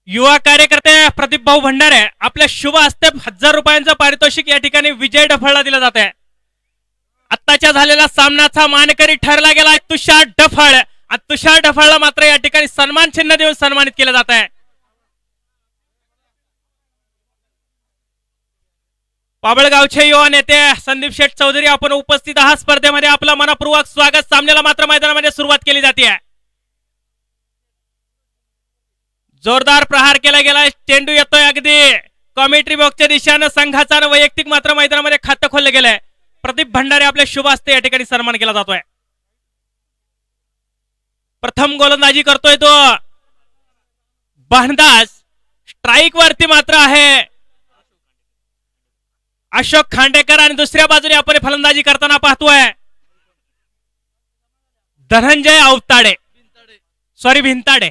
युवा कार्यकर्ते प्रदीप भाऊ भंडारे आपल्या शुभ हस्ते 1000 रुपयांचं पारितोषिक या ठिकाणी विजय डफळला दिलं जात आहे. आत्ताच्या झालेल्या सामन्याचा मानकरी ठरला गेला तुषार डफळ. तुषार डफळला मात्र या ठिकाणी सन्मान चिन्ह देऊन सन्मानित केलं जात आहे. पाबळगावचे युवा नेते संदीप शेठ चौधरी आपण उपस्थित आहात स्पर्धेमध्ये. आपलं मनपूर्वक स्वागत. सामन्याला मात्र मैदानामध्ये सुरुवात केली जाते. जोरदार प्रहार केला गेला. चेंडू येतोय अगदी कॉमेंट्री बॉक्सच्या दिशेने. संघाचा वैयक्तिक मात्र मैदानामध्ये खातं खोललं गेलंय. प्रदीप भंडारे आपल्या शुभ हस्ते या ठिकाणी सन्मान केला जातोय. प्रथम गोलंदाजी करतोय तो भांडाज. स्ट्राईक वरती मात्र आहे अशोक खांडेकर आणि दुसऱ्या बाजूने आपण फलंदाजी करताना पाहतोय धनंजय अवताडे भिंताडे.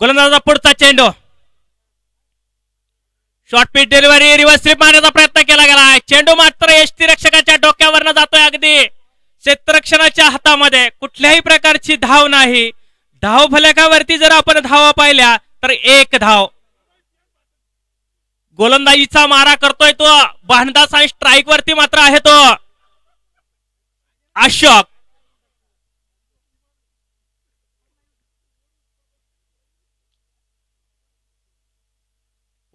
गोलंदाजा पुढचा चेंडू. Short pitch delivery. Reverse slip मारण्याचा प्रयत्न केला गेला. चेंडू मात्र यष्टीरक्षकाच्या डोक्यावरनं जातोय अगदी क्षेत्ररक्षणाच्या हातामध्ये. कुठल्याही प्रकारची धाव नाही. धाव फलकावरती जर आपण धावा पाहिल्या तर 1 धाव. गोलंदाजीचा मारा करतोय तो भांडास आणि स्ट्राईक वरती मात्र आहे तो अशोक.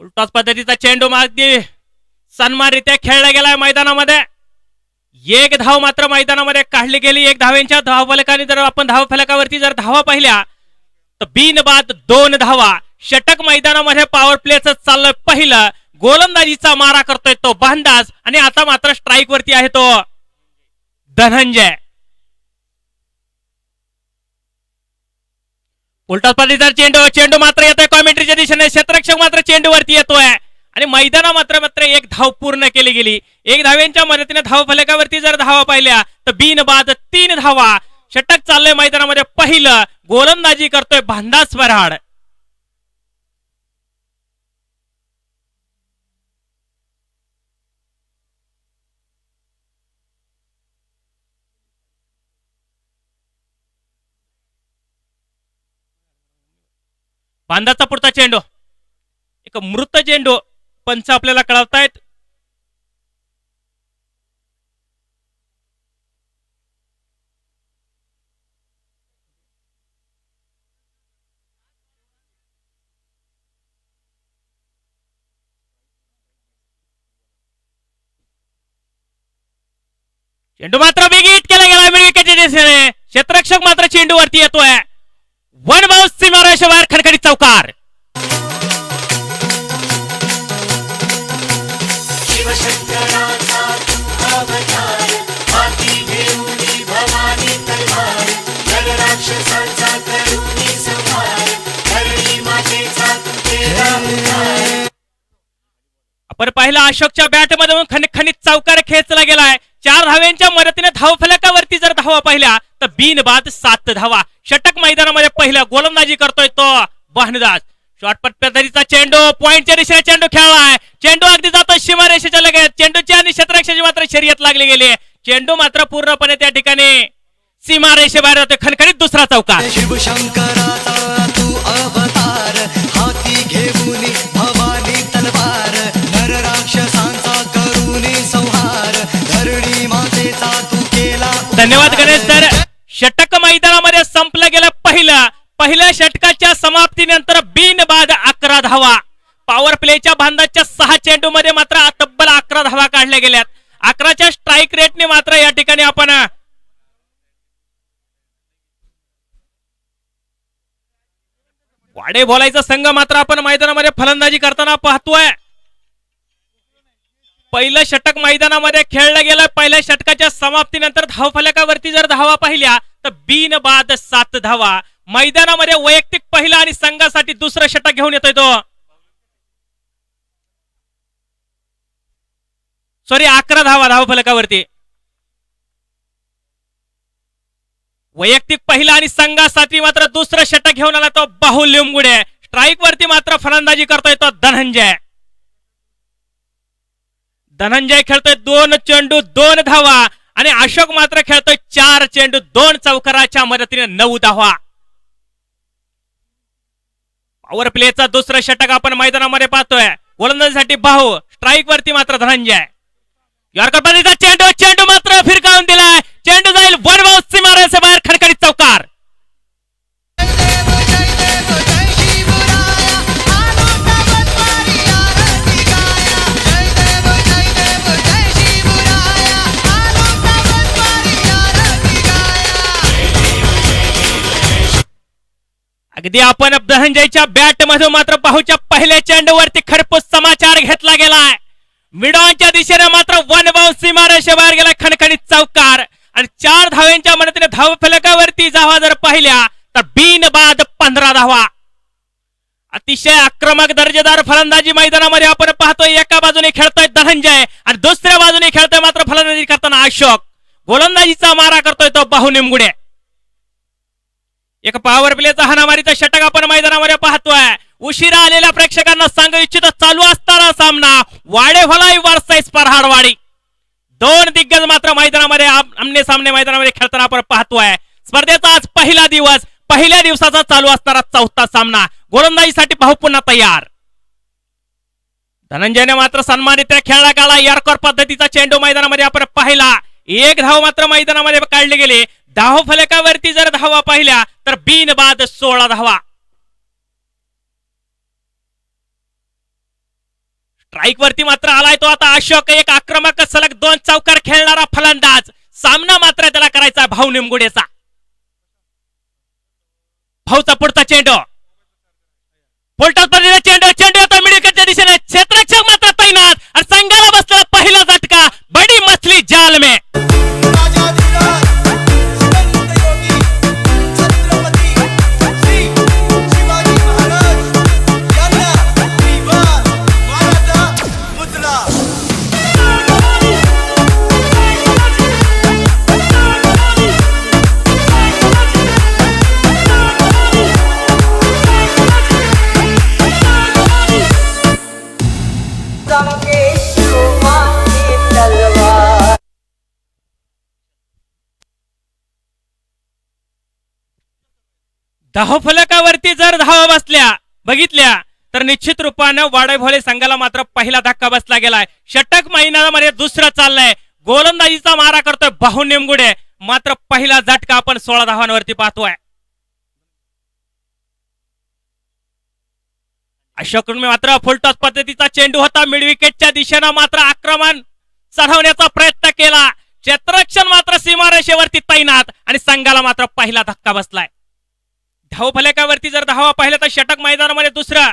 उलटाच पद्धतीचा चेंडू अगदी सन्मानरित्या खेळला गेलाय मैदानामध्ये. 1 धाव मात्र मैदानामध्ये काढली गेली. 1 धावेच्या धावफलकाने जर आपण धावफलकावरती जर धावा पाहिल्या तर बिनबाद 2 धावा. षटक मैदानामध्ये पॉवर प्लेचं चाललंय पहिलं. गोलंदाजीचा मारा करतोय तो भांडास आणि आता मात्र स्ट्राईक वरती आहे तो धनंजय. उलटा पद्धतीचा चेंडू मात्र येतोय कॉमेंट्रीच्या दिशेने. क्षेत्ररक्षक मात्र चेंडू वरती येतोय आणि मैदाना मात्र 1 धाव पूर्ण केली गेली. 1 धावेच्या मदतीने धाव फलकावरती जर धावा पाहिल्या तर बिनबाद 3 धावा. षटक चाललंय मैदानामध्ये पहिलं. गोलंदाजी करतोय भांडास वऱ्हाड. बांधाचा पुढचा चेंडू. एक मृत चेंडू पंच आपल्याला कळवतायत. चेंडू मात्र बिग हिट केला गेला विकेटच्या दिशेने. क्षेत्ररक्षक मात्र चेंडू वरती येतोय. 1 बाउंस सीमारेषे बाहेर खणखणीत चौकार. आपण पाहिला अशोकच्या बॅट मधून खणखणीत चौकार खेचला गेलाय. 4 धाव्यांच्या मदतीने धाव फलकावरती जर धावा पाहिल्या तर बिनबाद 7 धावा. षटक मैदानामध्ये पहिला. गोलंदाजी करतोय तो भांडास. शॉर्ट पद्धतीचा चेंडू पॉइंटच्या दिशेने चेंडू खेळलाय. चेंडू अगदी जातो सीमारेषेच्या लगेच. चेंडूची आणि क्षेत्ररक्षकाची मात्र शर्यत लागली गेली. चेंडू मात्र पूर्णपणे त्या ठिकाणी सीमारेषेबाहेर जातोय. खणखणीत दुसरा चौकार. शिवशंकराचा तू अवतार. हाती घेऊन भवानी तलवार. नर राक्षसांचा करुणी संहार. धरणी मातेचा तू केला. धन्यवाद गणेश सर. षटक मैदानामध्ये संपलं गेलं पहिल्या षटकाच्या समाप्तीनंतर बिनबाद 11 धावा. पॉवर प्लेच्या भांडाच्या 6 चेंडू मध्ये मात्र तब्बल 11 धावा काढल्या गेल्यात. 11च्या स्ट्राईक रेटने मात्र या ठिकाणी आपण वाडे बोलायचा संघ मात्र आपण मैदानामध्ये फलंदाजी करताना पाहतोय. पहिलं षटक मैदानामध्ये खेळलं गेलं. पहिल्या षटकाच्या समाप्तीनंतर धावफलकावरती जर धावा पाहिल्या तर बिनबाद 7 धावा. मैदानामध्ये वैयक्तिक पहिला आणि संघासाठी दुसरं षटक घेऊन येतोय तो 11 धावा धावफलकावरती. वैयक्तिक पहिला आणि संघासाठी मात्र दुसरं षटक घेऊन आला तो बाहुल लिंबुडे. स्ट्राईक वरती मात्र फलंदाजी करतोय तो धनंजय. धनंजय खेळतोय 2 चेंडू 2 धावा आणि अशोक मात्र खेळतोय 4 चेंडू 2 चौकाराच्या मदतीने 9 धावा. पॉवर प्लेचा दुसरं षटक आपण मैदानामध्ये पाहतोय. गोलंदाजीसाठी भाऊ, स्ट्राईक वरती मात्र धनंजय. यॉर्कर पद्धतीचा चेंडू, चेंडू मात्र फिरकावून दिलाय. चेंडू जाईल वन बाउन्स सीमारेषे बाहेर, खणखणीत चौकार. अगदी आपण धनंजयच्या बॅट मधून मात्र पाहूच्या पहिल्या चेंडूवरती खरपूस समाचार घेतला गेलाय. मिडॉनच्या दिशेने मात्र वन बाउन्स सीमारेषे बाहेर गेला, खणखणीत चौकार. आणि 4 धाव्यांच्या मदतीने धाव फलकावरती जावा जर पाहिल्या तर बिनबाद 15 धावा. अतिशय आक्रमक दर्जेदार फलंदाजी मैदानामध्ये आपण पाहतोय. एका बाजूने खेळतोय धनंजय आणि दुसऱ्या बाजूने खेळतोय मात्र फलंदाजी करताना अशोक. गोलंदाजीचा मारा करतोय तो बाहू निमगुडे. एक पॉवर प्लेचा हाणामारीचा षटक आपण मैदानामध्ये पाहतोय. उशिरा आलेल्या प्रेक्षकांना सांगू इच्छित, चालू असताना सामना वाडे भलाई वर्सेस पराडवाडी. 2 दिग्गज मात्र मैदानामध्ये आमने सामने मैदानामध्ये खेळताना आपण पाहतोय. स्पर्धेचा आज पहिला दिवस, पहिल्या दिवसाचा चालू असणारा 4था सामना. गोलंदाजीसाठी भाऊ पुन्हा तयार. धनंजयने मात्र सन्मानित खेळला काढला. यॉर्कर पद्धतीचा चेंडू मैदानामध्ये आपण पाहिला. 1 धाव मात्र मैदानामध्ये काढले गेले. धाव फलकावरती जर धावा पाहिल्या तर बिनबाद 16 धावा. स्ट्राईक वरती मात्र आलाय तो आता अशोक. एक आक्रमक सलग 2 चौकार खेळणारा फलंदाज. सामना मात्र त्याला करायचा भाऊ निमगुडेचा. भाऊचा पुढचा चेंडू, पुलटा चेंडू, चेंडू आता मिडविकेटच्या दिशेने. क्षेत्ररक्षक मात्र तैनात आणि संघाला बसलेला पहिला झटका. बडी मछली जाल में. धाव फलकावरती जर धावा बसल्या बघितल्या तर निश्चित रूपानं वाडे भोले संघाला मात्र पहिला धक्का बसला गेलाय. षटक मैदानामध्ये दुसरं चाललंय. गोलंदाजीचा मारा करतोय बाहू निमगुडे. मात्र पहिला झटका आपण 16 धावांवरती पाहतोय. अशोक मात्र फुलटॉस पद्धतीचा चेंडू होता. मिड विकेटच्या दिशेनं मात्र आक्रमण चढवण्याचा प्रयत्न केला. क्षेत्ररक्षण मात्र सीमारेषेवरती तैनात आणि संघाला मात्र पहिला धक्का बसलाय. धाव फलकावरती जर धावा पाहिल्या तर षटक मैदानामध्ये दुसरा.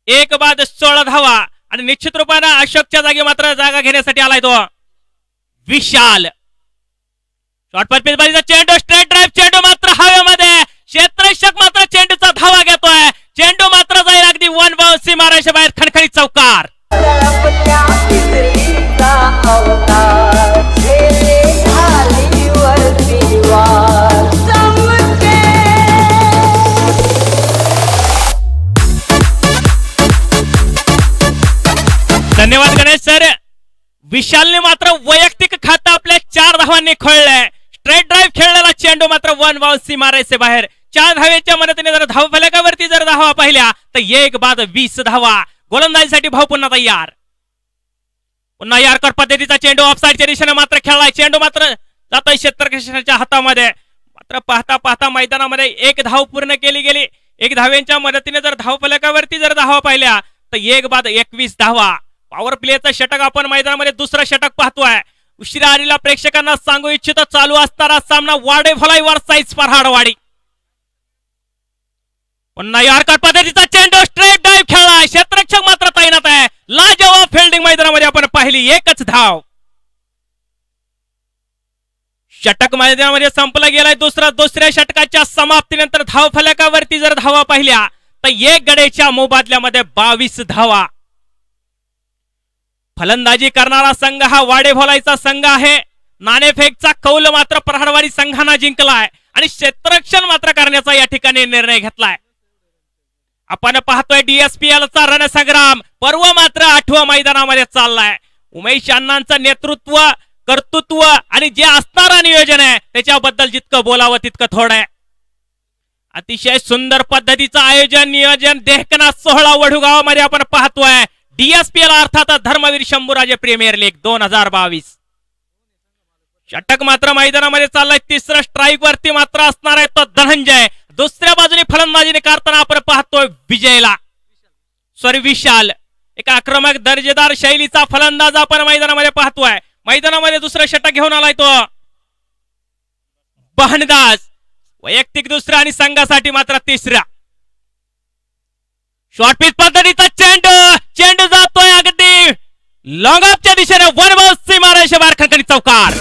1 बाद 16 धावा आणि निश्चित रूपानं अशोकच्या जागी मात्र जागा घेण्यासाठी आलाय तो विशाल. शॉर्टपट पिचबाजीचा चेंडू, स्ट्रेट ड्राइव्ह चेंडू मात्र हवेमध्ये. क्षेत्ररक्षक मात्र चेंडूचा धावा घेतोय. चेंडू मात्र जाईल अगदी वन बाउन्स सीमारेषे बाहेर, खणखणीत चौकार. धन्यवाद गणेश सर. विशालने मात्र वैयक्तिक खातं आपल्या 4 धावांनी खोललंय. स्ट्रेट ड्राइव्ह खेळलेला चेंडू मात्र वन बाउन्स सीमारेषे बाहेर. 4 धावेच्या मदतीने जर धाव फलकावरती जर धावा पाहिल्या तर 1 बाद 20 धावा. गोलंदाजीसाठी भाऊ पुन्हा तयार. पुन्हा यॉर्कर पद्धतीचा चेंडू ऑफसाइडच्या दिशेने मात्र खेळलाय. चेंडू मात्र जातोय क्षेत्ररक्षकाच्या हातामध्ये. मात्र पाहता पाहता मैदानामध्ये 1 धाव पूर्ण केली गेली. 1 धावेच्या मदतीने जर धाव फलकावरती जर धावा पाहिल्या तर 1 बाद 21 धावा. पॉवर प्लेचं षटक आपण मैदानामध्ये दुसरं षटक पाहतोय. उशिरा आलेल्या प्रेक्षकांना सांगू इच्छितो, चालू असताना सामना वाडे भलाई वर्सेस पराडवाडी. पुन्हा यॉर्कर पद्धतीचा चेंडू, स्ट्रेट ड्राइव्ह खेळला. क्षेत्ररक्षक मात्र तैनात आहे. लाजवाब फिल्डिंग मैदानामध्ये आपण पाहिली. 1च धाव. षटक मैदानामध्ये संपलं गेलाय. दुसऱ्या षटकाच्या समाप्तीनंतर धाव फलकावरती जर धावा पाहिल्या तर 1 गडेच्या मोबदल्यामध्ये 22 धावा. फलंदाजी करणारा संघ हा वाडे भोलाईचा संघ आहे. नाणेफेकचा कौल मात्र पराडवाडी संघाने जिंकलाय आणि क्षेत्ररक्षण मात्र करण्याचा या ठिकाणी निर्णय घेतलाय. आपण पाहतोय DSPL चा रणसंग्राम पर्व मात्र 8व्या मैदानामध्ये चाललाय. उमेश अण्णांचं नेतृत्व, कर्तृत्व आणि जे असणारा नियोजन आहे त्याच्याबद्दल जितकं बोलावं तितकं थोडं आहे. अतिशय सुंदर पद्धतीचं आयोजन नियोजन देहकना सोहळा वडूगावामध्ये आपण पाहतोय. DSPL अर्थात धर्मवीर शंभूराजे प्रीमियर लीग 2022. षटक मात्र मैदानामध्ये चाललाय. तिसरं स्ट्राईक वरती मात्र असणार आहे तो धनंजय. दुसऱ्या बाजूने फलंदाजीने करताना आपण पाहतोय विशाल. एक आक्रमक दर्जेदार शैलीचा फलंदाज आपण मैदानामध्ये पाहतोय. मैदानामध्ये दुसरं षटक घेऊन आलाय तो बहनदास. वैयक्तिक दुसरा आणि संघासाठी मात्र तिसरा. शॉर्ट पिच पद्धतीचा चेंडू जातोय अगदी लॉंग ऑफच्या दिशेने वन बॉल सीमारेषे बाहेर खणखणीत चौकार.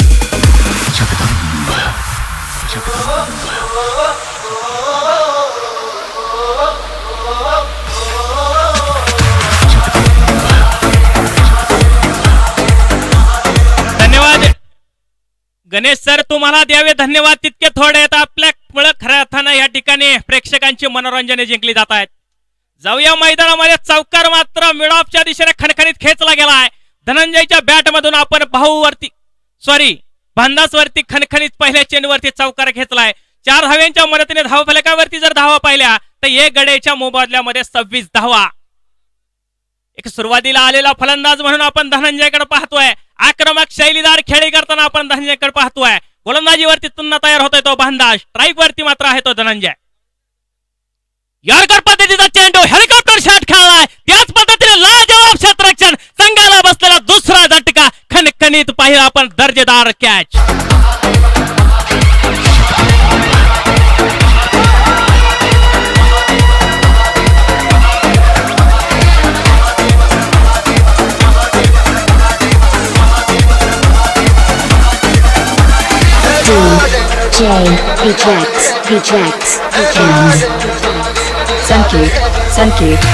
धन्यवाद गणेश सर, तुम्हाला द्यावे धन्यवाद. तितके थोडे आहेत आपल्यामुळे खऱ्या अर्थानं या ठिकाणी प्रेक्षकांची मनोरंजने जिंकली जात आहेत. जाऊया मैदानामध्ये चौकार मात्र मिडऑफच्या दिशेने खणखणीत खेचला गेलाय. धनंजयच्या बॅट मधून आपण भांदास वरती खणखणीत पहिल्या चेंडूवरती चौकार घेतलाय. 4 धाव्यांच्या मदतीने धावफलकावरती जर धावा पाहिल्या तर एक गड्याच्या मोबदल्यामध्ये 26 धावा. एक सुरुवातीला आलेला फलंदाज म्हणून आपण धनंजयकडे पाहतोय. आक्रमक शैलीदार खेळी करताना आपण धनंजयकडे पाहतोय. गोलंदाजीवरती पुन्हा तयार होतोय तो भांदास. स्ट्राईक वरती मात्र आहे तो धनंजय. यॉर्कर पद्धतीचा चेंडू हेलिकॉप्टर शॉट खेळलाय. त्याच पद्धतीने लाजवाब क्षेत्ररक्षण संघाला बसलेला दुसरा झटका खणखणीत पाहिला आपण दर्जेदार कॅच. Sankeet.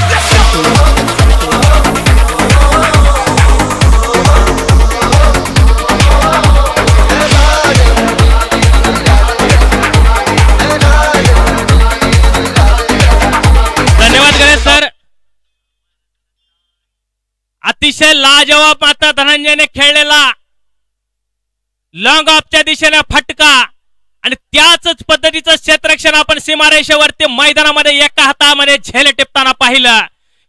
धन्यवाद गणेश सर. अतिशय लाजवाब मात्र धनंजयने खेळलेला लॉंग ऑफच्या दिशेने फटका आणि त्याच पद्धतीचं क्षेत्ररक्षण आपण सीमारेषेवरती मैदानामध्ये एका हातामध्ये झेल टिपताना पाहिलं.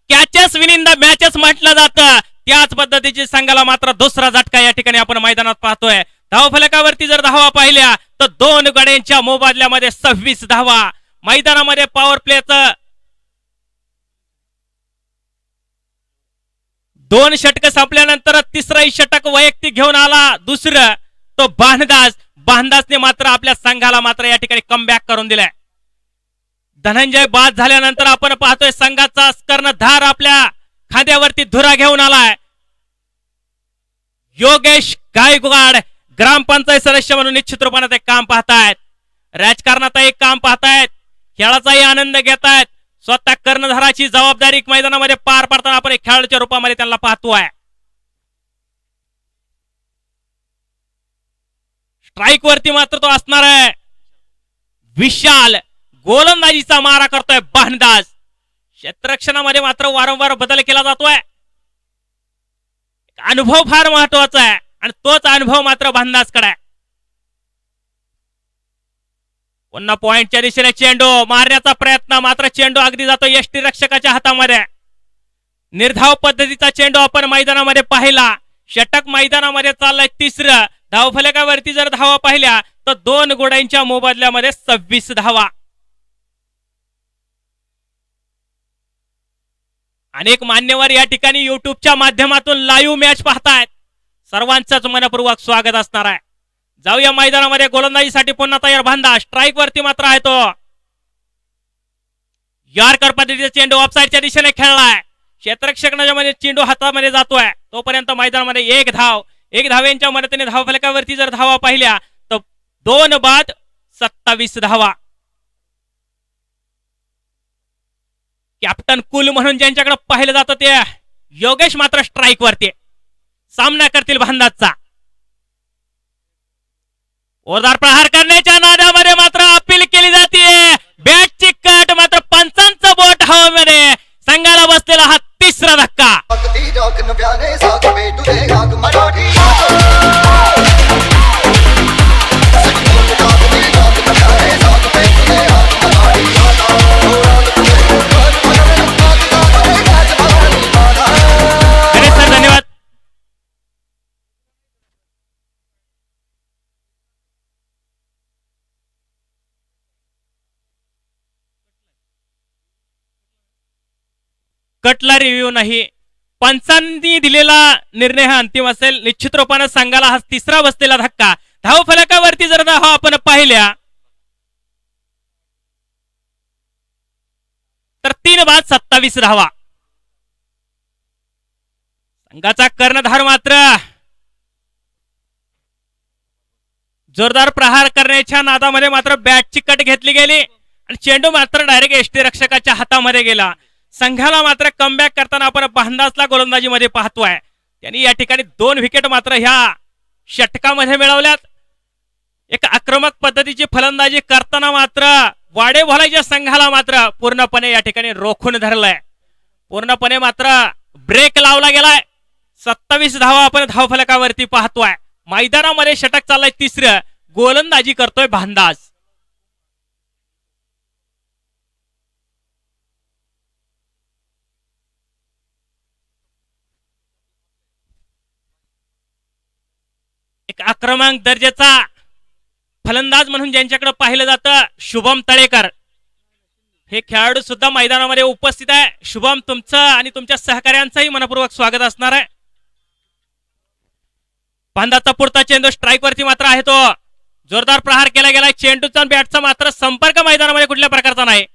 कॅचेस विन द मॅचेस म्हटलं जातं. त्याच पद्धतीची संघाला मात्र दुसरा झटका या ठिकाणी आपण मैदानात पाहतोय. धावफलकावरती जर धावा पाहिल्या तर 2 गड्यांच्या मोबदल्यामध्ये 26 धावा. मैदानामध्ये पॉवर प्लेचं 2 षटक संपल्यानंतर तिसराही षटक वैयक्तिक घेऊन आला दुसरं तो बांधासने मात्र आपल्या संघाला मात्र या ठिकाणी कमबॅक करून दिलाय. धनंजय बाद झाल्यानंतर आपण पाहतोय संघाचा कर्णधार आपल्या खांद्यावरती धुरा घेऊन आलाय. योगेश गायकवाड ग्रामपंचायत सदस्य म्हणून निश्चित रूपाने ते काम पाहतायत. राजकारणाचाही काम पाहतायत. खेळाचाही आनंद घेतायत. स्वतः कर्णधाराची जबाबदारी मैदानामध्ये पार पाडताना आपण खेळाडूच्या रूपामध्ये त्यांना पाहतोय. स्ट्राईक वरती मात्र तो असणार आहे विशाल. गोलंदाजीचा मारा करतोय बहनदास. क्षेत्ररक्षणामध्ये मात्र वारंवार बदल केला जातोय. अनुभव फार महत्वाचा आहे आणि तोच अनुभव मात्र बहनदासकडे आहे. पुन्हा पॉइंटच्या दिशेने चेंडू मारण्याचा प्रयत्न मात्र चेंडू अगदी जातो यष्टी रक्षकाच्या हातामध्ये. निर्धाव पद्धतीचा चेंडू आपण मैदानामध्ये पाहिला. षटक मैदानामध्ये चाललाय तिसरं. धावफलकावरती जर धावा पाहिल्या तर 2 गोड्यांच्या मोबदल्यामध्ये 26 धावा. अनेक मान्यवर या ठिकाणी युट्यूबच्या माध्यमातून लाईव्ह मॅच पाहतायत. सर्वांचंच मनपूर्वक स्वागत असणार आहे. जाऊया मैदानामध्ये गोलंदाजीसाठी पुन्हा तयार बांधा. स्ट्राईक वरती मात्र आहे तो यॉर्कर पद्धतीचा चेंडू ऑफसाईडच्या दिशेने खेळलाय. क्षेत्ररक्षकाच्या मध्ये चेंडू हातामध्ये जातोय. तोपर्यंत मैदानामध्ये 1 धाव. 1 धाव्यांच्या मदतीने धावफलकावरती जर धावा पाहिल्या तर 2 बाद 27 धावा. कॅप्टन कुल म्हणून ज्यांच्याकडे पाहिलं जातं ते योगेश मात्र स्ट्राईक वरती सामना करतील भांदाचा. जोरदार प्रहार करण्याच्या नादामध्ये मात्र अपील केली जाते. बॅटची कट मात्र पंचांचं बोट हवेमध्ये. संघाला बसलेला हा तिसरा धक्का. कटला रिव्ह्यू नाही. पंचांनी दिलेला निर्णय हा अंतिम असेल. निश्चित रूपाने संघाला हा तिसरा बसलेला धक्का. धाव फलकावरती जर धावा आपण पाहिल्या तर 3 बाद 27 धावा. संघाचा कर्णधार मात्र जोरदार प्रहार करण्याच्या नादामध्ये मात्र बॅटची कट घेतली गेली आणि चेंडू मात्र डायरेक्ट यष्टीरक्षकाच्या हातामध्ये गेला. संघाला मात्र कमबॅक करताना आपण भांडासला गोलंदाजीमध्ये पाहतोय. त्यांनी या ठिकाणी 2 विकेट मात्र ह्या षटकामध्ये मिळवल्यात. एक आक्रमक पद्धतीची फलंदाजी करताना मात्र वाडे भोलाच्या संघाला मात्र पूर्णपणे या ठिकाणी रोखून धरलंय. पूर्णपणे मात्र ब्रेक लावला गेलाय. 27 धावा आपण धावफलकावरती पाहतोय. मैदानामध्ये षटक चाललंय तिसरं. गोलंदाजी करतोय भांडास. एक आक्रमक दर्जाचा फलंदाज म्हणून ज्यांच्याकडे पाहिलं जातं शुभम तळेकर हे खेळाडू सुद्धा मैदानामध्ये उपस्थित आहे. शुभम, तुमचं आणि तुमच्या सहकार्यांचंही मनपूर्वक स्वागत असणार आहे. भांडाचा पुढचा चेंडू स्ट्राईक वरती मात्र आहे. तो जोरदार प्रहार केला गेलाय. चेंडूचा बॅटचा मात्र संपर्क मैदानामध्ये कुठल्या प्रकारचा नाही.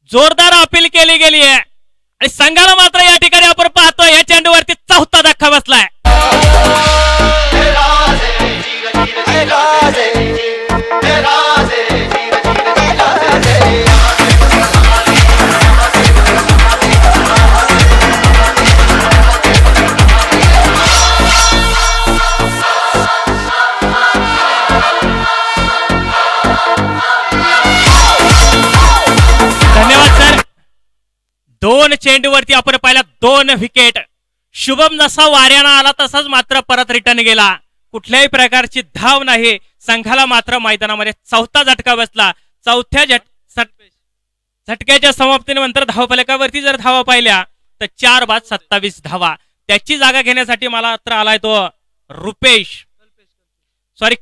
जोरदार अपील केली गेली आहे आणि संघाला मात्र या ठिकाणी आपण पाहतोय या चेंडूवरती चौथा धक्का बसलाय. धन्यवाद सर. 2 चेंडूवरती आपण पाहिला 2 विकेट. शुभम जसा वाऱ्यानं आला तसाच मात्र परत रिटर्न गेला. कुठल्याही प्रकारची धाव नाही. संघाला मात्र मैदानामध्ये चौथा झटका बसला. चौथ्या झटक्याच्या समाप्तीनंतर धावफलकावरती जर धावा पाहिल्या तर 4 बाद 27 धावा. त्याची जागा घेण्यासाठी मला मात्र आलाय तो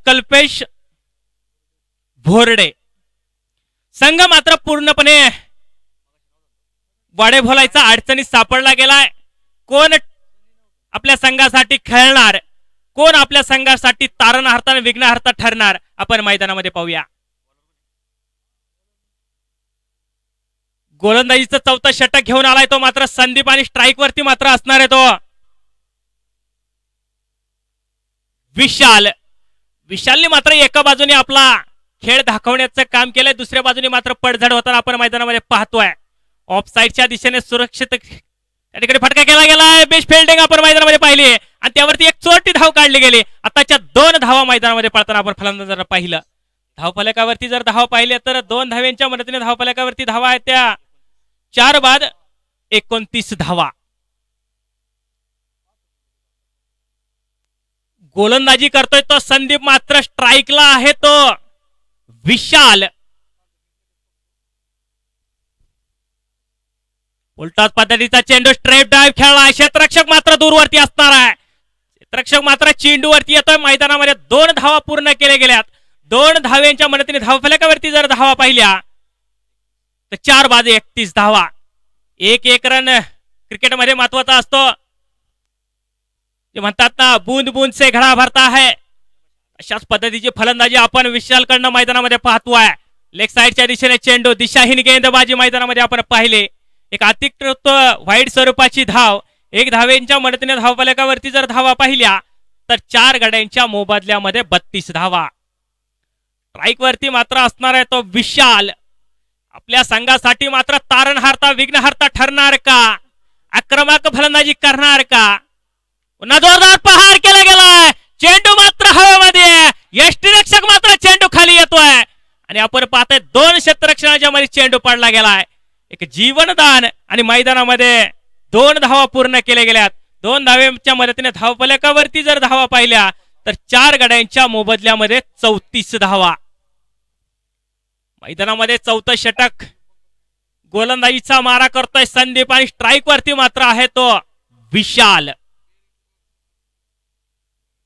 कल्पेश भोरडे. संघ मात्र पूर्णपणे वाडे भोलायचा अडचणीत सापडला गेलाय. कोण आपल्या संघासाठी खेळणार, कोण आपल्या संघासाठी तारणहारता आणि विघ्नहर्ता ठरणार, आपण मैदानामध्ये पाहूया. गोलंदाजीचं चौथा षटक घेऊन आलाय तो मात्र संदीप आणि स्ट्राईक वरती मात्र असणार आहे तो विशालने मात्र एका बाजूने आपला खेळ दाखवण्याचं काम केलंय. दुसऱ्या बाजूने मात्र पडझड होताना आपण मैदानामध्ये पाहतोय. ऑफ साईडच्या दिशेने सुरक्षित त्या ठिकाणी फटका केला गेलाय. बेस्ट फिल्डिंग आपण मैदानामध्ये पाहिली आणि त्यावरती एक चोरटी धाव काढली गेली. आताच्या 2 धावा मैदानामध्ये पडताना आपण फलंदाजांना पाहिलं. धावफलकावरती जर धावा पाहिल्या तर 2 धाव्यांच्या मदतीने धावफलकावरती धावा आहेत त्या 4 बाद 29 धावा. गोलंदाजी करतोय तो संदीप मात्र स्ट्राईकला आहे तो विशाल. उलटाच पद्धतीचा चेंडू स्ट्रेट ड्राईव्ह खेळला. क्षेत्ररक्षक मात्र दूरवरती असणार आहे. क्षेत्ररक्षक मात्र चेंडूवरती येतोय. मैदानामध्ये 2 धावा पूर्ण केल्या गेल्यात. 2 धाव्यांच्या मदतीने धावफलकावरती जर धावा पाहिल्या तर 4 बाद 31 धावा. 1 रन क्रिकेटमध्ये महत्वाचा असतो. ते म्हणतात ना, बूंद बूंद से घडा भरता है. अशाच पद्धतीची फलंदाजी आपण विशालकडनं मैदानामध्ये पाहतोय. लेग साईडच्या दिशेने चेंडू, दिशाहीन गेंदबाजी मैदानामध्ये आपण पाहिले. एक अतिरिक्त वाईट स्वरूपाची धाव. 1 धावेंच्या मदतीने धावफलकावरती जर धावा पाहिल्या तर 4 गड्यांच्या मोबदल्यामध्ये 32 धावा. स्ट्राईक वरती मात्र असणार आहे तो विशाल. आपल्या संघासाठी मात्र तारणहारता विघ्नहर्ता ठरणार का, आक्रमक फलंदाजी करणार का? पुन्हा जोरदार प्रहार केला गेलाय. चेंडू मात्र हवेमध्ये. यष्टीरक्षक मात्र चेंडू खाली येतोय आणि आपण पाहतोय 2 क्षेत्ररक्षणाच्या मध्ये चेंडू पडला गेलाय. एक जीवनदान आणि मैदानामध्ये 2 धावा पूर्ण केल्या गेल्यात. 2 धावेच्या मदतीने धावफलकावरती जर धावा पाहिल्या तर 4 गड्यांच्या मोबदल्यामध्ये 34 धावा. मैदानामध्ये 4थं षटक. गोलंदाजीचा मारा करतोय संदीप आणि स्ट्राईक वरती मात्र आहे तो विशाल.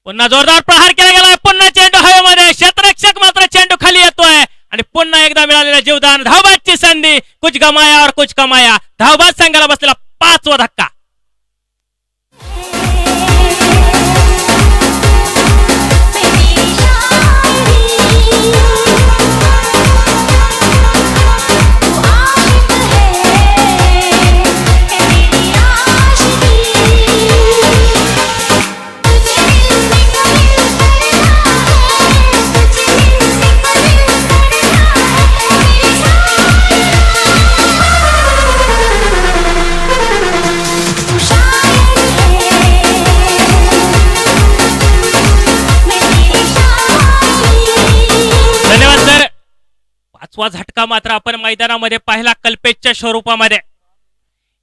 पुन्हा जोरदार प्रहार केला गेलाय. पुन्हा चेंडू हवेमध्ये. क्षेत्ररक्षक मात्र चेंडू खाली येतोय आणि पुन्हा एकदा मिळालेला जीवदान, धावबादची संधी, कुछ गमाया और कुछ कमाया. धावबाद संघाला बसलेला 5वा धक्का. धन्यवाद सर. 5वा झटका मात्र आपण मैदानामध्ये पाहिला कल्पेशच्या स्वरूपामध्ये.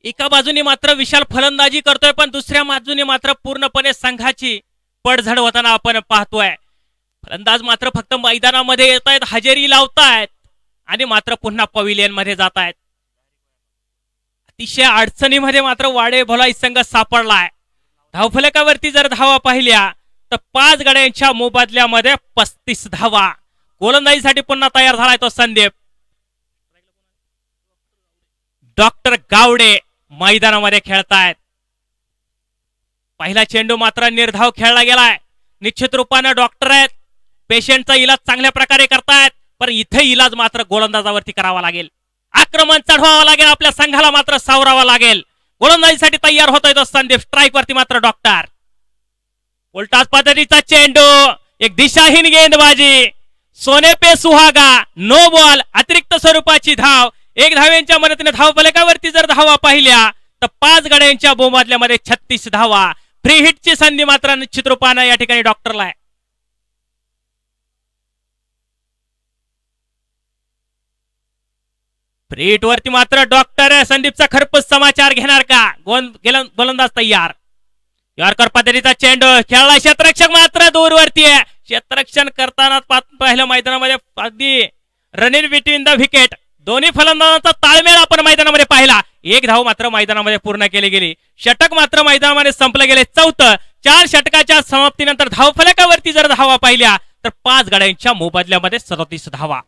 एका बाजूने मात्र विशाल फलंदाजी करतोय, पण दुसऱ्या बाजूने मात्र पूर्णपणे संघाची पडझड होताना आपण पाहतोय. फलंदाज मात्र फक्त मैदानामध्ये येत आहेत, हजेरी लावतायत आणि मात्र पुन्हा पविलियन मध्ये जात आहेत. अतिशय अडचणीमध्ये मात्र वाडे भोलाई संघ सापडलाय. धावफलकावरती जर धावा पाहिल्या तर 5 गड्यांच्या मोबदल्यामध्ये 35 धावा. गोलंदाजीसाठी पुन्हा तयार झालाय तो संदीप. डॉक्टर गावडे मैदानामध्ये खेळतायत. पहिला चेंडू मात्र निर्धाव खेळला गेलाय. निश्चित रूपाने डॉक्टर आहेत, पेशंटचा इलाज चांगल्या प्रकारे करतायत, पण इथे इलाज मात्र गोलंदाजावरती करावा लागेल. आक्रमण चढवावं लागेल, आपल्या संघाला मात्र सावरावा लागेल. गोलंदाजीसाठी तयार होतोय तो संदीप. स्ट्राईक वरती मात्र डॉक्टर. उलटाच पद्धतीचा चेंडू, एक दिशाहीन गेंदबाजी, सोने पे सुहागा, नो बॉल, अतिरिक्त स्वरूपाची धाव. 1 धावेंच्या मदतीने धाव फलकावरती जर धावा पाहिल्या तर 5 गड्यांच्या बोमादल्यामध्ये 36 धावा. फ्री हिटची संधी मात्र निश्चित रूपाने या ठिकाणी डॉक्टरला आहे. फ्री हिट वरती मात्र डॉक्टर संदीपचा खरपूस समाचार घेणार का? गोलंदाज तयार. यॉर्कर पद्धतीचा चेंडू खेळला, क्षेत्ररक्षक मात्र दूरवरती आहे. क्षेत्ररक्षण करताना पहिल्या मैदानामध्ये अगदी रनिंग बिटवीन द विकेट, दोन्ही फलंदाजांचा ताळमेळ आपण मैदानामध्ये पाहिला. 1 धाव मात्र मैदानामध्ये पूर्ण केली गेली. षटक मात्र मैदानामध्ये संपले गेले. 4थं. 4 षटकाच्या समाप्तीनंतर धाव फलकावरती जर धावा पाहिल्या तर 5 गड्यांच्या मोबदल्यामध्ये 37 धावा.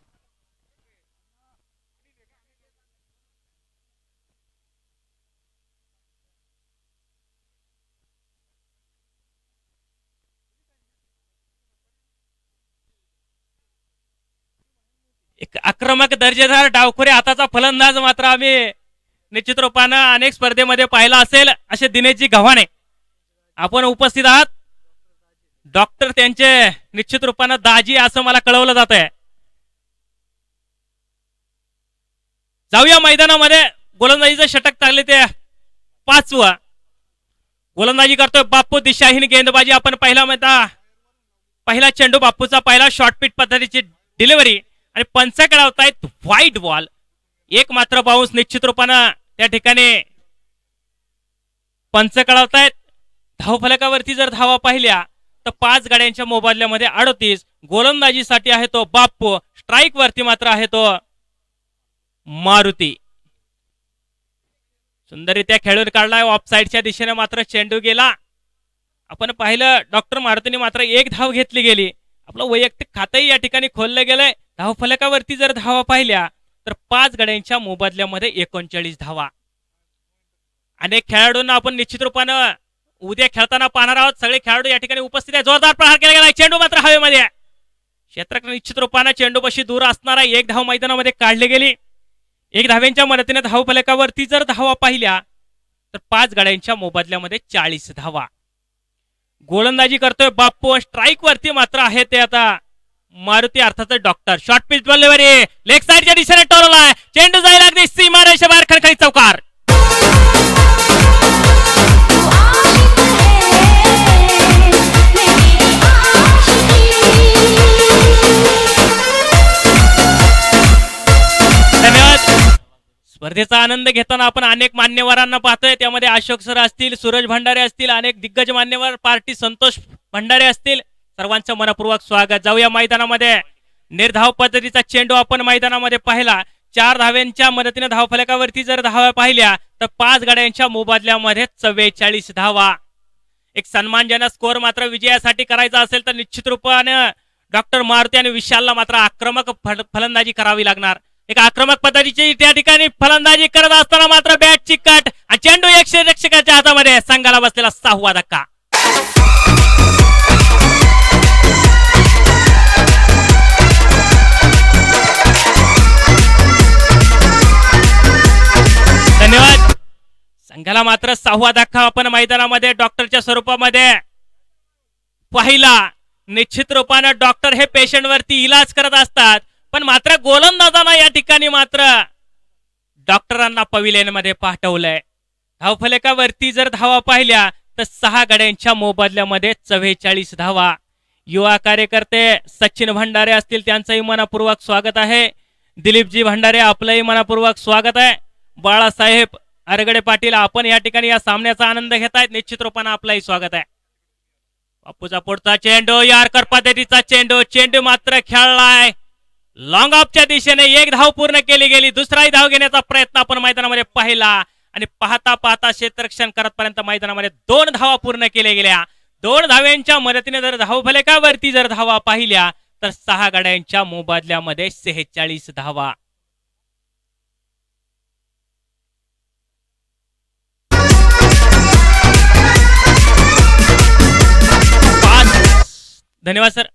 एक आक्रमक दर्जेदार डावखुरे हाताचा फलंदाज मात्र आम्ही निश्चित रूपानं अनेक स्पर्धेमध्ये पाहिला असेल, असे दिनेशजी गव्हाणे आपण उपस्थित आहात. डॉक्टर त्यांचे निश्चित रूपानं दाजी असं मला कळवलं जात आहे. जाऊया मैदानामध्ये. गोलंदाजीचं षटक टाकले ते 5वं. गोलंदाजी करतोय बाप्पू, दिशाहीन गेंदबाजी. आपण पहिला चेंडू बाप्पूचा, पहिला शॉर्ट पिच पद्धतीची डिलिव्हरी आणि पंच कळवतायत व्हाईट बॉल. 1 मात्र बाउन्स. निश्चित रूपानं त्या ठिकाणी पंच कळवतायत. धावफलकावरती जर धावा पाहिल्या तर 5 गाड्यांच्या मोबदल्यामध्ये 38. गोलंदाजीसाठी आहे तो बाप्पू, स्ट्राईक वरती मात्र आहे तो मारुती. सुंदररित्या खेळून काढलाय. ऑफसाईडच्या दिशेने मात्र चेंडू गेला. आपण पाहिलं डॉक्टर मारुतीने मात्र 1 धाव घेतली गेली. आपलं वैयक्तिक खातंही या ठिकाणी खोललं गेलंय. धावफलकावरती जर धावा पाहिल्या तर 5 गड्यांच्या मोबदल्यामध्ये 39 धावा. अनेक खेळाडूंना आपण निश्चित रूपानं उद्या खेळताना पाहणार आहोत. सगळे खेळाडू या ठिकाणी उपस्थित आहे. जोरदार प्रहार केला गेला. चेंडू मात्र हवेमध्ये. क्षेत्ररक्षक निश्चित रूपानं चेंडूपाशी दूर असणारा 1 धाव मैदानामध्ये काढली गेली. 1 धावेंच्या मदतीने धावफलकावरती जर धावा पाहिल्या तर 5 गड्यांच्या मोबदल्यामध्ये 40 धावा. गोलंदाजी करतोय बाप्पू, स्ट्राईक वरती मात्र आहे ते आता मारुती अर्थात doctor. Short pitch delivery, leg साइडच्या दिशेने टोललाय. चेंडू जाईल अगदी सीमारेषे बाहेर, खणखणीत चौकार. धन्यवाद. स्पर्धेचा आनंद घेताना आपण अनेक मान्यवरांना पाहतोय. त्यामध्ये अशोक सर असतील, सूरज भंडारे असतील, अनेक दिग्गज मान्यवर, पार्टी संतोष भंडारे असतील. सर्वांचं मनपूर्वक स्वागत. जाऊया मैदानामध्ये. निर्धाव पद्धतीचा चेंडू आपण मैदानामध्ये पाहिला. 4 धाव्यांच्या मदतीने धावफलकावरती जर धावा पाहिल्या तर 5 गड्यांच्या मोबदल्यामध्ये 44 धावा. एक सन्मानजनक स्कोअर मात्र विजयासाठी करायचा असेल तर निश्चित रूपाने डॉक्टर मारुती आणि विशालला मात्र आक्रमक फलंदाजी करावी लागणार. एक आक्रमक पद्धतीची त्या ठिकाणी फलंदाजी करत असताना मात्र बॅटची कट आणि चेंडू रक्षकाच्या हातामध्ये. संघाला बसलेला 6वा धक्का. धन्यवाद. संघाला मात्र 6वा धक्का आपण मैदानामध्ये डॉक्टरच्या स्वरूपामध्ये पाहिला. निश्चित रूपाने डॉक्टर हे पेशंट वरती इलाज करत असतात, पण मात्र गोलंदाजांना या ठिकाणी मात्र डॉक्टरांना पविलियन मध्ये पाठवलंय. धावफलकावरती जर धावा पाहिल्या तर 6 गड्यांच्या मोबदल्यामध्ये 44 धावा. युवा कार्यकर्ते सचिन भंडारे असतील त्यांचंही मनपूर्वक स्वागत आहे. दिलीपजी भंडारे आपलंही मनपूर्वक स्वागत आहे. बाळासाहेब अरगडे पाटील आपण या ठिकाणी या सामन्याचा आनंद घेतायत. निश्चित रूपाने आपलंही स्वागत आहे. बापूचा पुढचा चेंडू यारकर पद्धतीचा चेंडू मात्र खेळलाय लॉंग ऑफच्या दिशेने. 1 धाव पूर्ण केली गेली. दुसराही धाव घेण्याचा प्रयत्न आपण मैदानामध्ये पाहिला आणि पाहता पाहता क्षेत्ररक्षण करतपर्यंत मैदानामध्ये 2 धावा पूर्ण केल्या गेल्या. 2 धाव्यांच्या मदतीने जर धावफलकावरती जर धावा पाहिल्या तर 6 गड्यांच्या मोबदल्यामध्ये 46 धावा. धन्यवाद सर.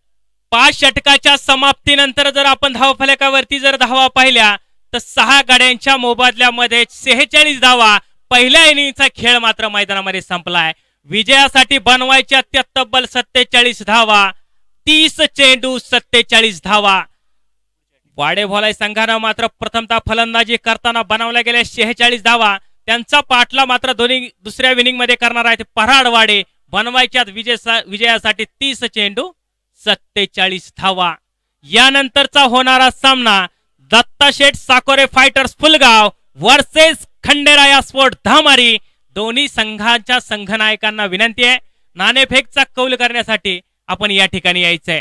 5 षटकाच्या समाप्तीनंतर जर आपण धावफलकावरती जर धावा पाहिल्या तर 6 गाड्यांच्या मोबदल्यामध्ये 46 धावा. पहिल्या इनिंगचा खेळ मात्र मैदानामध्ये संपलाय. विजयासाठी बनवायच्या तब्बल 47 धावा. 30 चेंडू 47 धावा. वाडेभोलाई संघानं मात्र प्रथमतः फलंदाजी करताना बनवल्या गेल्या 46 धावा. त्यांचा पाठला मात्र दुसऱ्या इनिंग मध्ये करणार आहेत पराडवाडे. बनवायच्या विजयासाठी 30 चेंडू 47 धावा. यानंतरचा होणारा सामना Dattasheth Sakore fighters Phulgaon versus Khanderaya sport Dhamari. दोन्ही संघांच्या संघनायकांना विनंती आहे नाणेफेकचा कौल करण्यासाठी आपण या ठिकाणी यायचंय.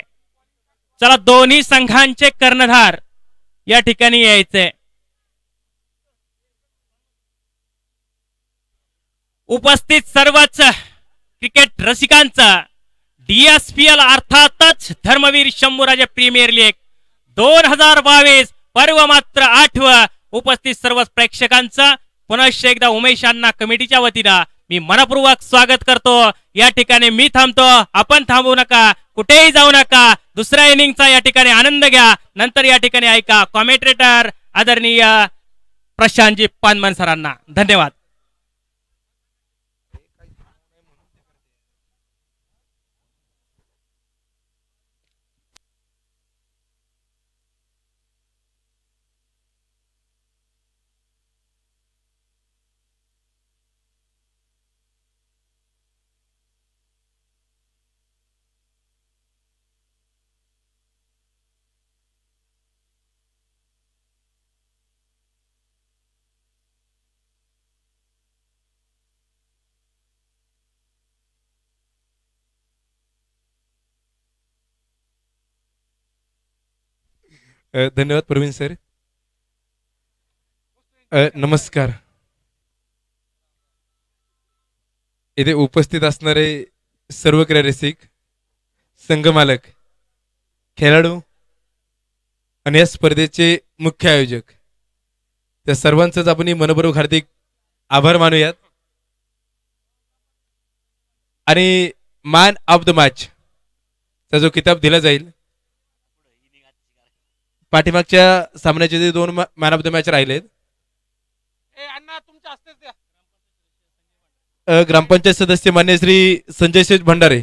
चला दोन्ही संघांचे कर्णधार या ठिकाणी यायचंय. उपस्थित सर्वच क्रिकेट रसिकांचा DSPL अर्थातच धर्मवीर शंभूराजे प्रीमियर लीग 2022 पर्व मात्र 8व. उपस्थित सर्व प्रेक्षकांचं पुनश्च एकदा उमेश अण्णा कमिटीच्या वतीनं मी मनपूर्वक स्वागत करतो. या ठिकाणी मी थांबतो, आपण थांबू नका, कुठेही जाऊ नका. दुसऱ्या इनिंगचा या ठिकाणी आनंद घ्या. नंतर या ठिकाणी ऐका कॉमेंटेटर आदरणीय प्रशांतजी पानमन सरांना. धन्यवाद. धन्यवाद प्रवीण सर. नमस्कार. इथे उपस्थित असणारे सर्व क्रीडा रसिक, संघ मालक, खेळाडू आणि या स्पर्धेचे मुख्य आयोजक, त्या सर्वांचंच आपण मनपूर्वक हार्दिक आभार मानूयात. आणि मॅन ऑफ द मॅच चा जो किताब दिला जाईल, पाठीमागच्या सामन्याचे जे 2 मॅन ऑफ द मॅच राहिलेत, ग्रामपंचायत सदस्य मान्य श्री संजय शेठ भंडारे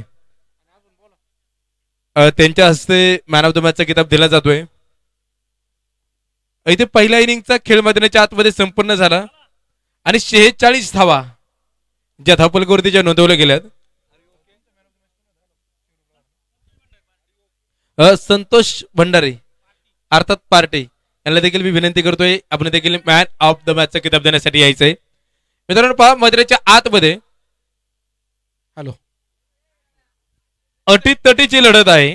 त्यांच्या हस्ते मॅन ऑफ द मॅचचा किताब दिला जातोय. इथे पहिल्या इनिंगचा खेळ मैदानाच्या आतमध्ये संपन्न झाला आणि 46 धावा ज्या धावफलकावरती ज्या नोंदवल्या गेल्यात. संतोष भंडारे अर्थात पार्टी यांना देखील मी विनंती करतोय आपण देखील मॅन ऑफ द मॅचचा किताब देण्यासाठी यायचंय. मित्रांनो पहा, मैदानाच्या आतमध्ये हॅलो अटीतटीची लढत आहे.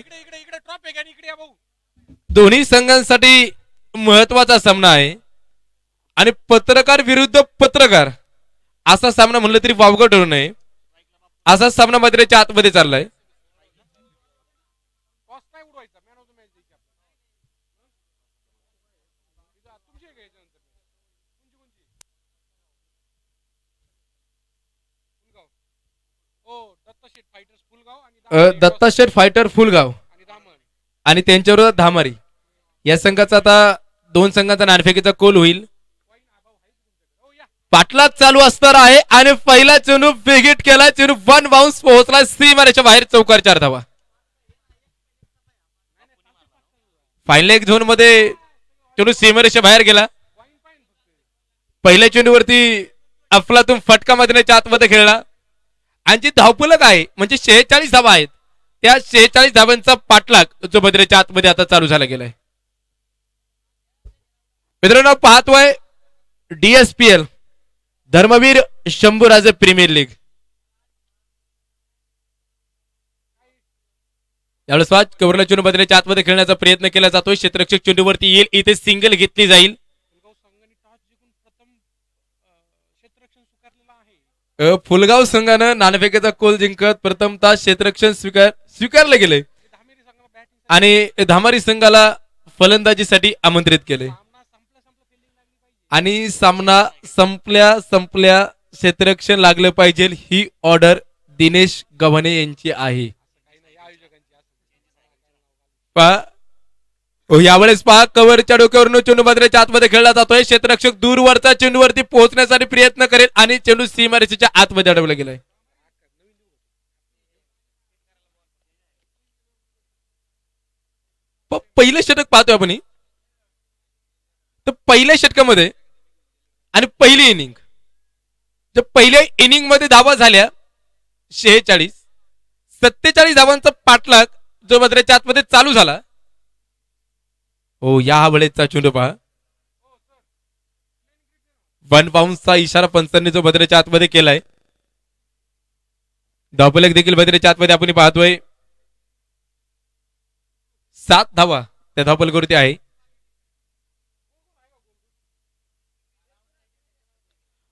दोन्ही संघांसाठी महत्वाचा सामना आहे आणि पत्रकार विरुद्ध पत्रकार असा सामना म्हणलं तरी वावगं ठरू नये असा सामना मैदानाच्या आतमध्ये चाललाय. व्हायचा मॅन ऑफ द मॅच द्यायची आपल्याला तुमची आहे का याच्यानंतर कोणची फुलगाव ओ दत्ता शेठ फायटर्स फुलगाव आणि दत्ता शेठ फायटर फुलगाव आणि धामण आणि त्यांच्यावर धामारी या संघाचा आता दोन संघांचा नाणेफेकीचा कोल होईल. पाटलाच चालू असणार आहे आणि पहिला चेंडू बिगिट केला. चेंडू वन बाउन्स पोहोचला सीमारेच्या बाहेर चौकार 4 धावा. फायनल एक झोन मध्ये चेंडू सीमारेच्या बाहेर गेला. पहिल्या चेंडूवरती अफलातून फटका मधण्याच्या आतमध्ये खेळला आणि जी धावफलक आहे म्हणजे 46 धावा आहेत त्या 46 धावांचा पाठलाग जो मधण्याच्या आतमध्ये आता चालू झाला गेलाय. मित्रांनो पाहतोय DSPL Dharmaveer Shambhuraje premier league. यावेळेस वाच कव्हरला चेंडू बदलाच्या आतमध्ये खेळण्याचा प्रयत्न केला जातोय. क्षेत्ररक्षक चेंडूवरती येईल इथे सिंगल घेतली जाईल. फुलगाव संघानं नाणेफेकीचा कोल जिंकत प्रथमतः क्षेत्ररक्षण स्वीकारले गेले आणि धामारी संघाला फलंदाजीसाठी आमंत्रित केले आणि सामना संपल्या क्षेत्ररक्षण लागलं पाहिजे ही ऑर्डर दिनेश गव्हाणे यांची आहे. यावेळेस पहा कव्हरच्या डोक्यावरून चेंडू बदल्याच्या आतमध्ये खेळला जातोय. क्षेत्ररक्षक दूरवरचा चेंडूवरती पोहोचण्यासाठी प्रयत्न करेल आणि चेंडू सीमारेषेच्या आतमध्ये अडवला गेलाय. पहिलं षटक पाहतोय आपण तर पहिल्या षटकामध्ये आणि पहिली इनिंग जर पहिल्या इनिंग मध्ये धावा झाल्या 47 धावांचा पाठलाग जो बदल्याच्या आतमध्ये चालू झाला. हो या वेळेचा चेंडू पहा वन बाउन्सचा इशारा पंचांनी जो बदल्याच्या आतमध्ये केलाय. डॉबल देखील बदल्याच्या आतमध्ये आपण पाहतोय 7 धावा त्या धावपलकावरती आहे.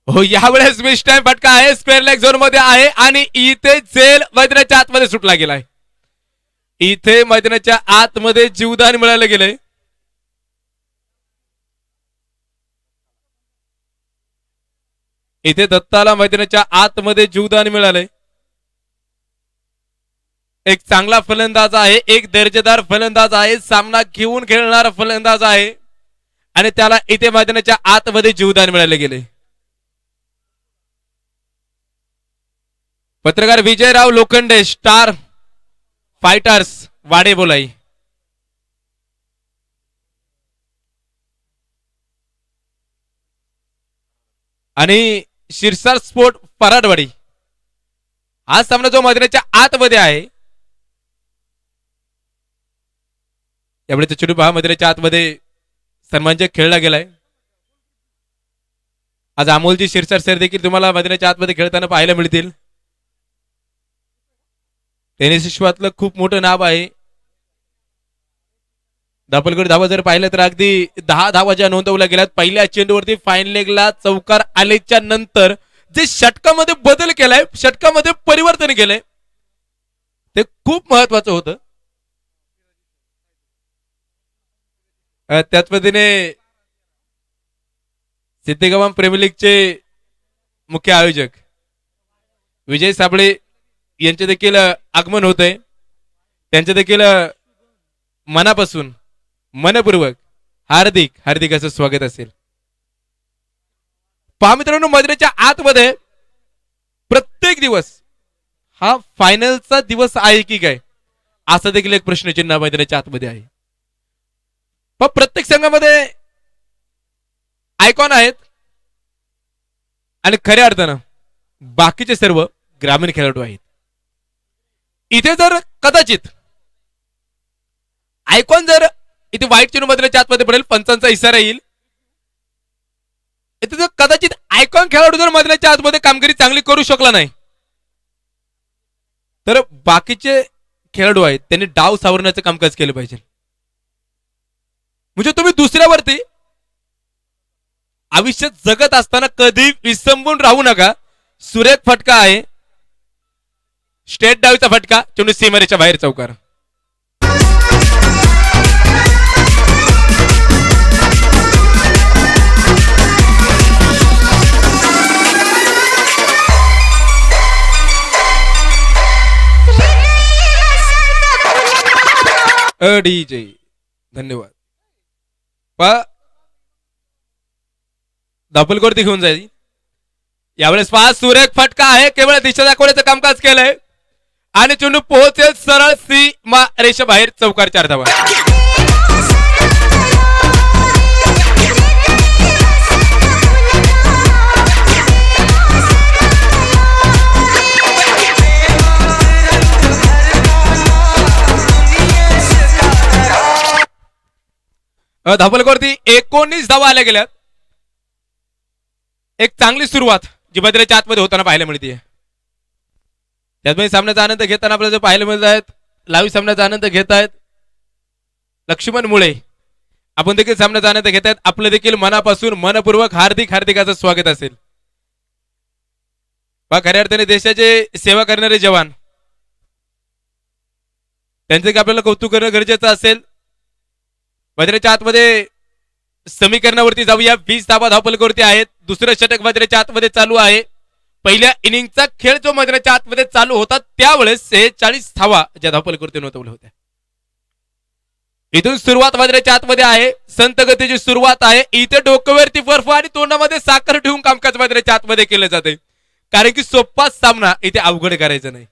हो यावेळेस मिस टाइम फटका आहे स्क्वेअर लेग झोन मध्ये आहे आणि इथे झेल मैदानाच्या आतमध्ये सुटला गेलाय. इथे मैदानाच्या आतमध्ये जीवदान मिळालं गेलंय. इथे दत्ताला मैदानाच्या आतमध्ये जीवदान मिळालंय. एक चांगला फलंदाज आहे एक दर्जेदार फलंदाज आहे सामना घेऊन खेळणारा फलंदाज आहे आणि त्याला इथे मैदानाच्या आतमध्ये जीवदान मिळाले गेले. पत्रकार विजयराव लोखंडे स्टार फायटर्स वाडे बोलाई. आणि शिरसार स्पोर्ट पराडवाडी हा सामना जो मैदानाच्या आतमध्ये आहे. यावेळी चेंडू पहा मैदानाच्या आतमध्ये सन्मानजक खेळला गेलाय. आज अमोलजी शिरसार सर देखील तुम्हाला मैदानाच्या आतमध्ये खेळताना पाहायला मिळतील. टेनिस विश्वातलं खूप मोठं नाव आहे. दापलगड धावा जर पाहिलं तर अगदी 10 धावा ज्या नोंदवल्या गेल्यात पहिल्या चेंडूवरती फाईन लेगला चौकार आल्याच्या नंतर जे षटकामध्ये बदल केलाय षटकामध्ये परिवर्तन केलंय ते खूप महत्वाचं होतं. त्याच पद्धतीने सिद्धेगाव प्रीमियर लीगचे मुख्य आयोजक विजय साबळे यांचे देखील आगमन होतंय. त्यांचे देखील मनापासून मनपूर्वक हार्दिक असं स्वागत असेल. पहा मित्रांनो मैदानाच्या आतमध्ये प्रत्येक दिवस हा फायनलचा दिवस आहे की काय असा देखील एक प्रश्नचिन्ह मैदानाच्या आतमध्ये आहे. पण प्रत्येक संघामध्ये आयकॉन आहेत आणि खऱ्या अर्थानं बाकीचे सर्व ग्रामीण खेळाडू आहेत. इथे जर कदाचित आयकॉन जर इथे वाईट चेंडू मैदानाच्या आतमध्ये पडेल पंचांचा इशारा येईल. इथे जर कदाचित आयकॉन खेळाडू जर मैदानाच्या आतमध्ये कामगिरी चांगली करू शकला नाही तर बाकीचे खेळाडू आहेत त्यांनी डाव सावरण्याचं कामकाज केलं पाहिजे. म्हणजे तुम्ही दुसऱ्यावरती आयुष्यात जगत असताना कधी विसंबून राहू नका. सुरेख फटका आहे स्टेट डावीचा फटका चेंडू सीमारेच्या बाहेर चौकार. डीजे धन्यवाद. पा दापोलकरती घेऊन जाईल. यावेळेस पाच सुरेख फटका आहे. केवळ दिशा दाखवण्याचं कामकाज केलंय आणि चेंडू पोहोचेल सरळ सीमा रेषेबाहेर. चौकार 4 धावा. धापलकरती 19 धावा आल्या गेल्यात. एक चांगली सुरुवात जी भद्रेच्या आतमध्ये होताना पाहायला मिळते. त्याचमुळे सामन्याचा आनंद घेताना आपल्याला जे पाहायला मिळत आहेत, लाईव्ह सामन्याचा आनंद घेत आहेत लक्ष्मण मुळे. आपण देखील सामन्याचा आनंद घेत आहेत. आपलं देखील मनापासून मनपूर्वक हार्दिक हार्दिकाचं स्वागत असेल. बा खऱ्या अर्थाने देशाचे सेवा करणारे जवान, त्यांचे आपल्याला कौतुक करणं गरजेचं असेल. भद्रेच्या आतमध्ये समीकरणावरती जाऊया. 20 धावा धापलकरती आहेत. दुसरं षटक भद्रेच्या आतमध्ये चालू आहे. पहिल्या इनिंगचा खेळ जो भद्रेच्या आतमध्ये चालू होता त्यावेळेस 40 धावा ज्या धापलकरती नोंदवल्या होत्या. इथून सुरुवात भद्रेच्या आतमध्ये आहे. संत गतीची सुरुवात आहे. इथे डोक्यावरती बर्फ आणि तोंडामध्ये साखर ठेवून कामकाज भद्रेच्या आतमध्ये केलं जाते, कारण की सोप्पा सामना इथे अवघड करायचा नाही.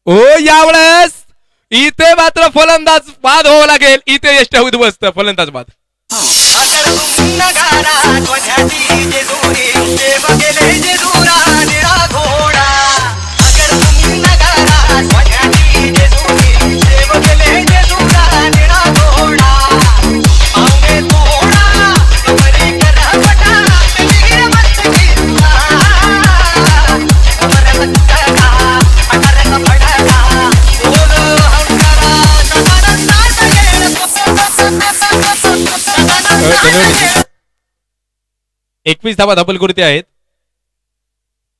ओ यावेळेस इथे मात्र फलंदाज बाद व्हावं लागेल. इथे यष्ट उद्ध्वस्त फलंदाज बाद. एकवीस धावा धापलकरती आहेत.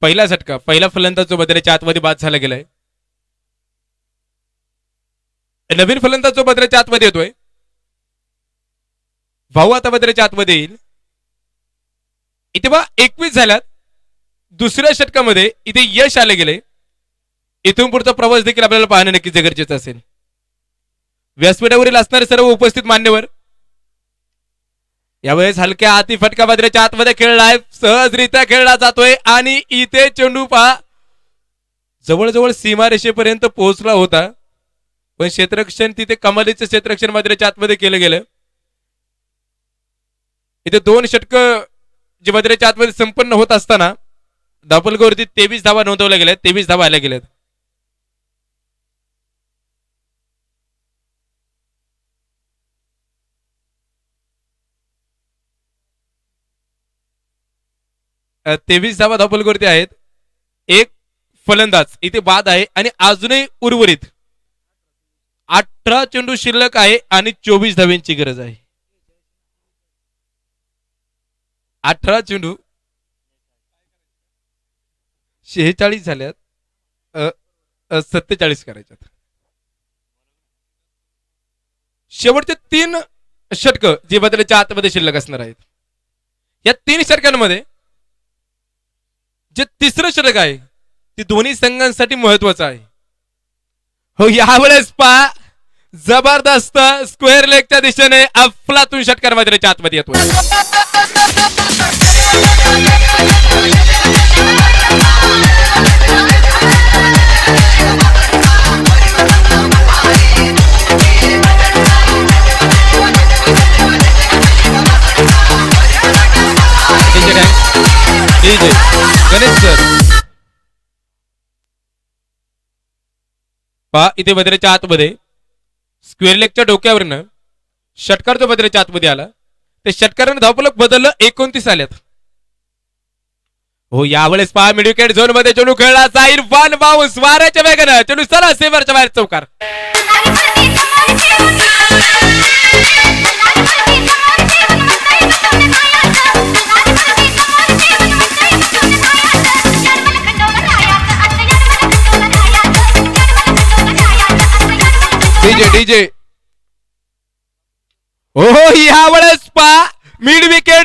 पहिला झटका, पहिला फलंदाज जो भद्रेच्या आतमध्ये बाद झाला गेलाय. नवीन फलंदाज जो भद्रेच्या आतमध्ये येतोय, भाऊ आता भद्रेच्या आतमध्ये येईल. इथे बा 21 झाल्यात. दुसऱ्या षटकामध्ये इथे यश आले गेले. इथून पुढचा प्रवास देखील आपल्याला पाहणं नक्कीच गरजेचं असेल. व्यासपीठावरील असणारे सर्व उपस्थित मान्यवर, यावेळेस हलक्या हाती फटका भद्रेच्या आतमध्ये खेळलाय. सहजरित्या खेळला जातोय आणि इथे चेंडू पहा जवळजवळ सीमारेषेपर्यंत पोहोचला होता, पण क्षेत्ररक्षण तिथे कमालीचं क्षेत्ररक्षण भद्रेच्या आतमध्ये केलं गेलं. इथे 2 षटक जे भद्रेच्या आतमध्ये संपन्न होत असताना धापलकरती 23 धावा नोंदवल्या गेल्या. 23 धावा आल्या गेल्यात. तेवीस धावा धापलकरती आहेत. एक फलंदाज इथे बाद आहे आणि अजूनही उर्वरित 18 चेंडू शिल्लक आहे आणि 24 धाव्यांची गरज आहे. 18 चेंडू 46 झाल्यात. 47 करायच्यात. शेवटचे 3 षटक जे भद्रेच्या आतमध्ये शिल्लक असणार आहेत. या 3 षटकांमध्ये जे तिसरं षटक आहे ते दोन्ही संघांसाठी महत्वाचं आहे. हो यावेळेस पहा जबरदस्त स्क्वेअर लेगच्या दिशेने अफलातून षटकार भद्रेच्या आतमध्ये येतो. गणेश सर पहा इथे भद्रेच्या आतमध्ये स्क्वेअर लेगच्या डोक्यावरनं षटकार जो भद्रेच्या आतमध्ये आला ते षटकारानं धावफलक बदललं. 29 आल्यात. हो यावेळेस पहा मिड विकेट झोन मध्ये चेंडू खेळला जाईल. 1 बाउन्स वाऱ्याच्या वेगानं चेंडू सरळ सेवरच्या बाहेर. चौकार. डीजे ओहो यावेळेस पा मिड विकेट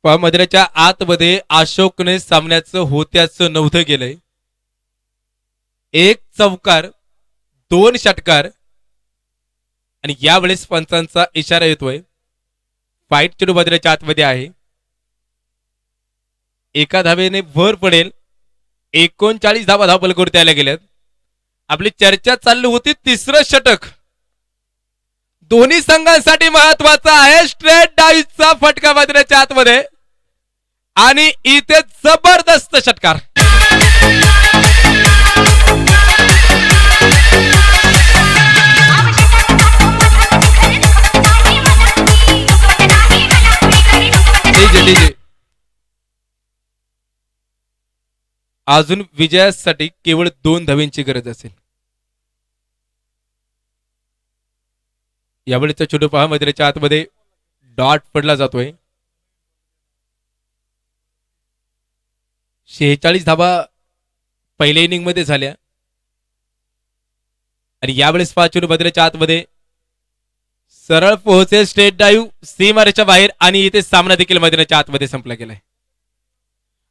मैदानाच्या आतमध्ये अशोकने सामन्याचं होत्याचं नव्हतं गेलंय. 1 चौकार 2 षटकार आणि यावेळेस पंचांचा इशारा येतोय. फाईट चेंडू मैदानाच्या आतमध्ये आहे. एका धावेने भर पडेल. 39 धावा धावफलकावरती आल्या गेल्यात. आपली चर्चा चालली होती तिसरं षटक दोन्ही संघांसाठी महत्वाचा आहे. स्ट्रेट डाईव्हचा फटका मैदानाच्या आतमध्ये आणि इथे जबरदस्त षटकार. अजून विजयासाठी केवळ 2 धावेंची गरज असेल. यावेळेचा चेंडू पहा मैदानाच्या आतमध्ये डॉट पडला जातोय. 46 धावा पहिल्या इनिंग मध्ये झाल्या आणि यावेळेस पहा चेंडू मैदानाच्या आतमध्ये सरळ पोहोचेल. स्ट्रेट डाईव्ह सीमारेच्या बाहेर आणि इथे सामना देखील मैदानाच्या आतमध्ये संपला गेलाय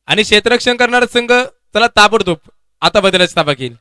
आणि क्षेत्ररक्षण करणारा संघ चला ताबडतोब आता मैदानाचा ताबा घेईल.